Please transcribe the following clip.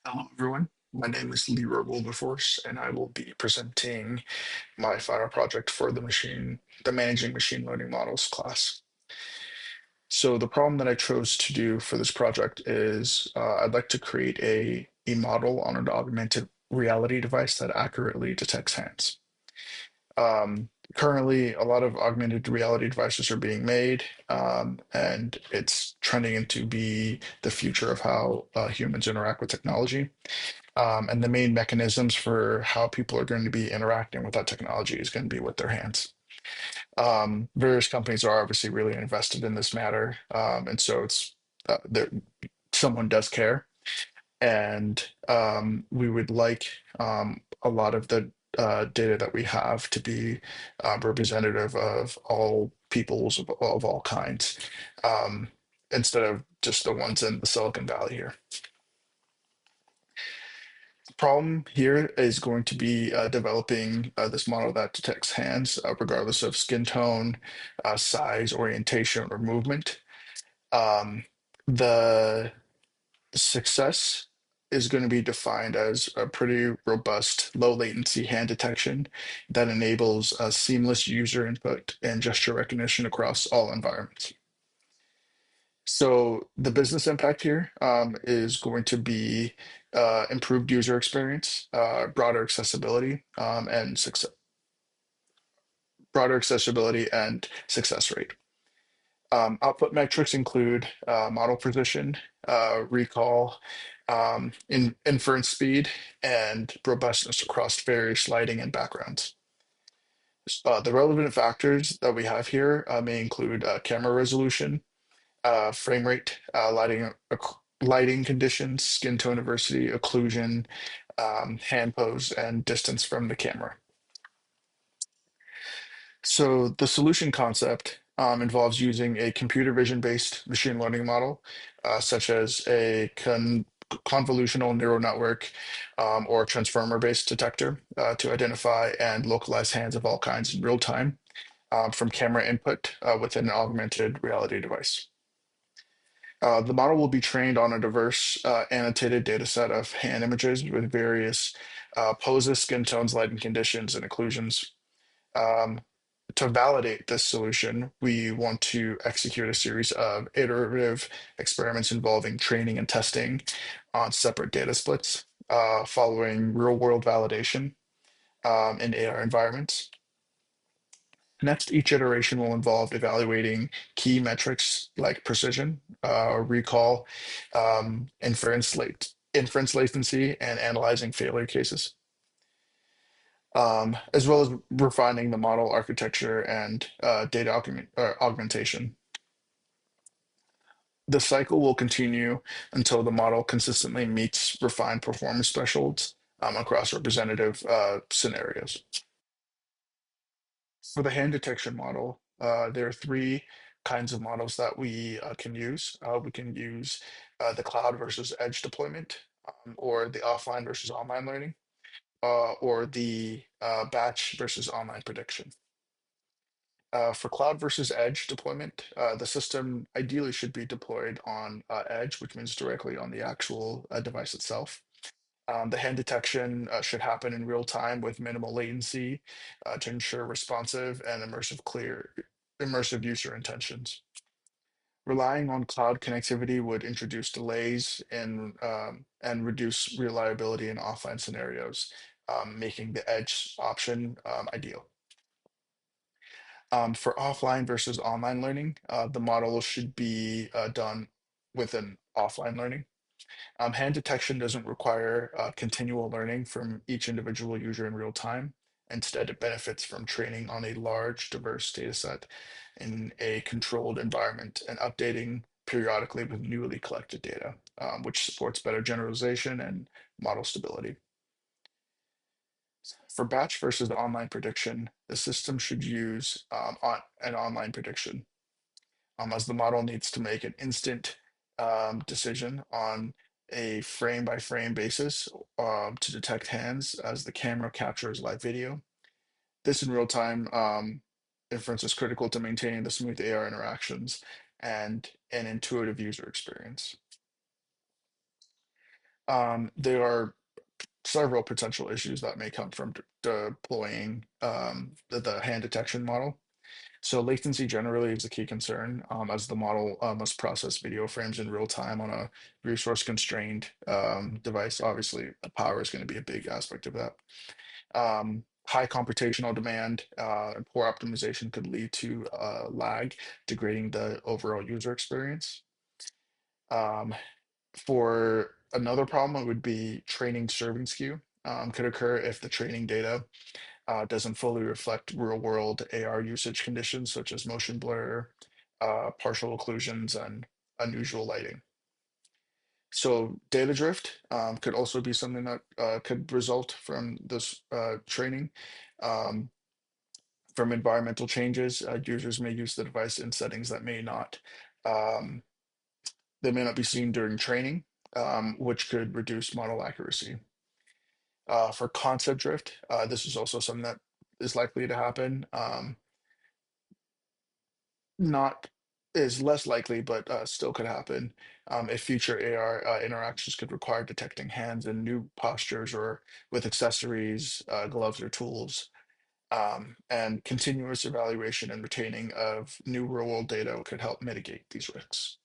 Hello, everyone. My name is Leroy Wilberforce, and I will be presenting my final project for the Managing Machine Learning Models class. So the problem that I chose to do for this project is I'd like to create a model on an augmented reality device that accurately detects hands. Currently, a lot of augmented reality devices are being made, and it's trending into be the future of how humans interact with technology. And the main mechanisms for how people are going to be interacting with that technology is going to be with their hands. Various companies are obviously really invested in this matter, and so there, someone does care, and we would like a lot of the data that we have to be representative of all peoples of all kinds, um, instead of just the ones in the Silicon Valley here. Problem here is going to be developing this model that detects hands, regardless of skin tone, size, orientation, or movement. Um, the success is going to be defined as a pretty robust, low latency hand detection that enables seamless user input and gesture recognition across all environments. So the business impact here is going to be improved user experience, broader accessibility and success rate. Output metrics include model precision, recall, inference speed, and robustness across various lighting and backgrounds. The relevant factors that we have here may include camera resolution, frame rate, lighting conditions, skin tone diversity, occlusion, hand pose, and distance from the camera. So the solution concept involves using a computer vision-based machine learning model, such as a convolutional neural network or transformer-based detector to identify and localize hands of all kinds in real time from camera input within an augmented reality device. The model will be trained on a diverse annotated data set of hand images with various poses, skin tones, lighting conditions, and occlusions. Um, to validate this solution, we want to execute a series of iterative experiments involving training and testing on separate data splits, following real-world validation in AR environments. Next, each iteration will involve evaluating key metrics like precision, recall, inference latency, and analyzing failure cases, as well as refining the model architecture and augmentation. The cycle will continue until the model consistently meets refined performance thresholds across representative scenarios. For the hand detection model, there are three kinds of models that we can use. We can use the cloud versus edge deployment, or the offline versus online learning, or the batch versus online prediction. For cloud versus edge deployment, the system ideally should be deployed on edge, which means directly on the actual device itself. The hand detection should happen in real time with minimal latency to ensure responsive and immersive user intentions. Relying on cloud connectivity would introduce delays and reduce reliability in offline scenarios, making the edge option ideal. For offline versus online learning, the model should be done with an offline learning. Hand detection doesn't require continual learning from each individual user in real time. Instead, it benefits from training on a large, diverse data set in a controlled environment and updating periodically with newly collected data, which supports better generalization and model stability. For batch versus online prediction, the system should use an online prediction, as the model needs to make an instant decision on a frame by frame basis to detect hands as the camera captures live video. This in real time inference is critical to maintaining the smooth AR interactions and an intuitive user experience. There are several potential issues that may come from deploying the hand detection model. So latency generally is a key concern, as the model must process video frames in real time on a resource-constrained device. Obviously, power is going to be a big aspect of that. High computational demand and poor optimization could lead to lag, degrading the overall user experience. Um, for another problem, it would be training serving skew. Could occur if the training data doesn't fully reflect real-world AR usage conditions such as motion blur, partial occlusions, and unusual lighting. So data drift could also be something that could result from this training. Um, from environmental changes, users may use the device in settings that um, may not be seen during training, which could reduce model accuracy. For concept drift, this is also something that is likely to happen. Not is less likely, but still could happen if future AR interactions could require detecting hands in new postures or with accessories, gloves, or tools. And continuous evaluation and retaining of new real-world data could help mitigate these risks.